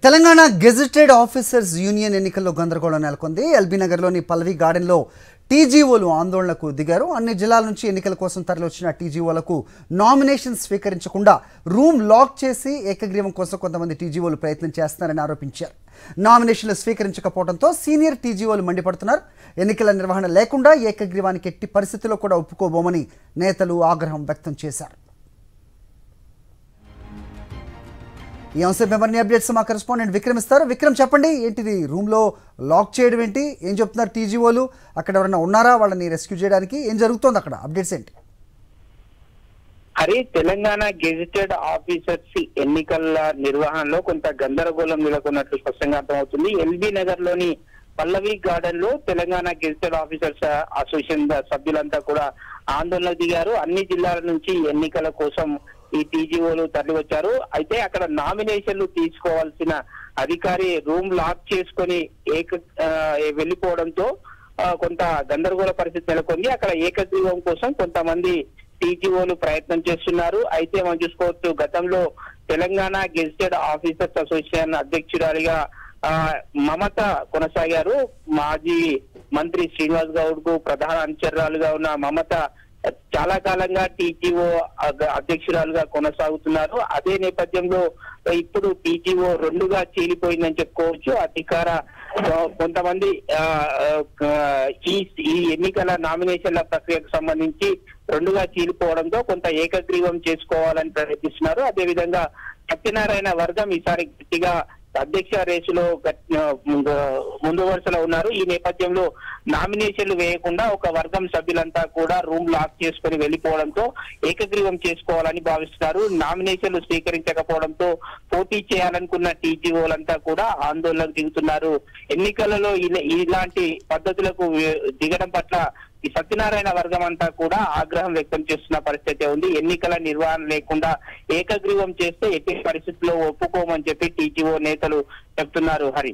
Telangana gazetted officers union ఎన్నికల్లో గందరగోళం నెలకొంది. ఎల్బీ నగర్లోని పల్లవి గార్డెన్లో టీజీఓలు ఆందోళనకు దిగారు. అన్ని జిల్లాల నుంచి ఎన్నికల కోసం తరలివచ్చిన టీజీఓలకు నామినేషన్ స్వీకరించకుండా రూమ్ లాక్ చేసి ఏకగ్రీవం కోసం కొంతమంది టీజీఓలు ప్రయత్నం చేస్తున్నారని ఆరోపించారు. నామినేషన్లు స్వీకరించకపోవడంతో సీనియర్ టీజీఓలు మండిపడుతున్నారు. ఎన్నికల నిర్వహణ లేకుండా ఏకగ్రీవానికి ఎట్టి పరిస్థితుల్లో కూడా ఒప్పుకోబోమని నేతలు ఆగ్రహం వ్యక్తం చేశారు. ఈ అంశంపై మరిన్ని అప్డేట్స్ మా కరెస్పాండెంట్ విక్రమ్ ఇస్తారు. విక్రమ్, చెప్పండి, ఏంటిది రూమ్లో లాక్ చేయడం ఏంటి, ఏం చెప్తున్నారు టీజీఓలు, అక్కడ ఎవరైనా ఉన్నారా వాళ్ళని రెస్క్యూ చేయడానికి, ఏం జరుగుతోంది అక్కడ, అప్డేట్స్ ఏంటి? హరి, తెలంగాణ గెజిటెడ్ ఆఫీసర్స్ ఎన్నికల నిర్వహణలో కొంత గందరగోళం నెలకొన్నట్లు స్పష్టంగా అర్థమవుతుంది. ఎల్బీ నగర్ లోని పల్లవి గార్డెన్ లో తెలంగాణ గెజిటెడ్ ఆఫీసర్స్ అసోసియేషన్ సభ్యులంతా కూడా ఆందోళన దిగారు. అన్ని జిల్లాల నుంచి ఎన్నికల కోసం ఈ టీజీఓలు తరలి వచ్చారు. అయితే అక్కడ నామినేషన్లు తీసుకోవాల్సిన అధికారి రూమ్ లాక్ చేసుకొని వెళ్లిపోవడంతో కొంత గందరగోళ పరిస్థితి నెలకొంది. అక్కడ ఏకగ్రీవం కోసం కొంతమంది టీజీఓలు ప్రయత్నం చేస్తున్నారు. అయితే మనం చూసుకోవచ్చు, గతంలో తెలంగాణ గెజిటెడ్ ఆఫీసర్స్ అసోసియేషన్ అధ్యక్షురాలిగా మమత కొనసాగారు. మాజీ మంత్రి శ్రీనివాస్ గౌడ్ కు ప్రధాన అనుచరురాలుగా ఉన్న మమత చాలా కాలంగా టీజీఓ అధ్యక్షురాలుగా కొనసాగుతున్నారు. అదే నేపథ్యంలో ఇప్పుడు టీజీఓ రెండుగా చీలిపోయిందని చెప్పుకోవచ్చు. అధికార కొంతమంది ఈ ఎన్నికల నామినేషన్ల ప్రక్రియకు సంబంధించి రెండుగా చీలిపోవడంతో కొంత ఏకగ్రీవం చేసుకోవాలని ప్రయత్నిస్తున్నారు. అదేవిధంగా సత్యనారాయణ వర్గం ఈసారి గట్టిగా అధ్యక్ష రేసులో ముందు వరుసలో ఉన్నారు. ఈ నేపథ్యంలో నామినేషన్లు వేయకుండా ఒక వర్గం సభ్యులంతా కూడా రూమ్ లాక్ చేసుకుని వెళ్లిపోవడంతో ఏకగ్రీవం చేసుకోవాలని భావిస్తున్నారు. నామినేషన్లు స్వీకరించకపోవడంతో పోటీ చేయాలనుకున్న టీజీఓలంతా కూడా ఆందోళనకు దిగుతున్నారు. ఎన్నికలలో ఇలాంటి పద్ధతులకు దిగడం పట్ల ఈ సత్యనారాయణ వర్గం అంతా కూడా ఆగ్రహం వ్యక్తం చేస్తున్న పరిస్థితి ఉంది. ఎన్నికల నిర్వహణ లేకుండా ఏకగ్రీవం చేస్తే ఎట్టి పరిస్థితుల్లో ఒప్పుకోమని చెప్పి టీజీఓ నేతలు చెప్తున్నారు. హరి.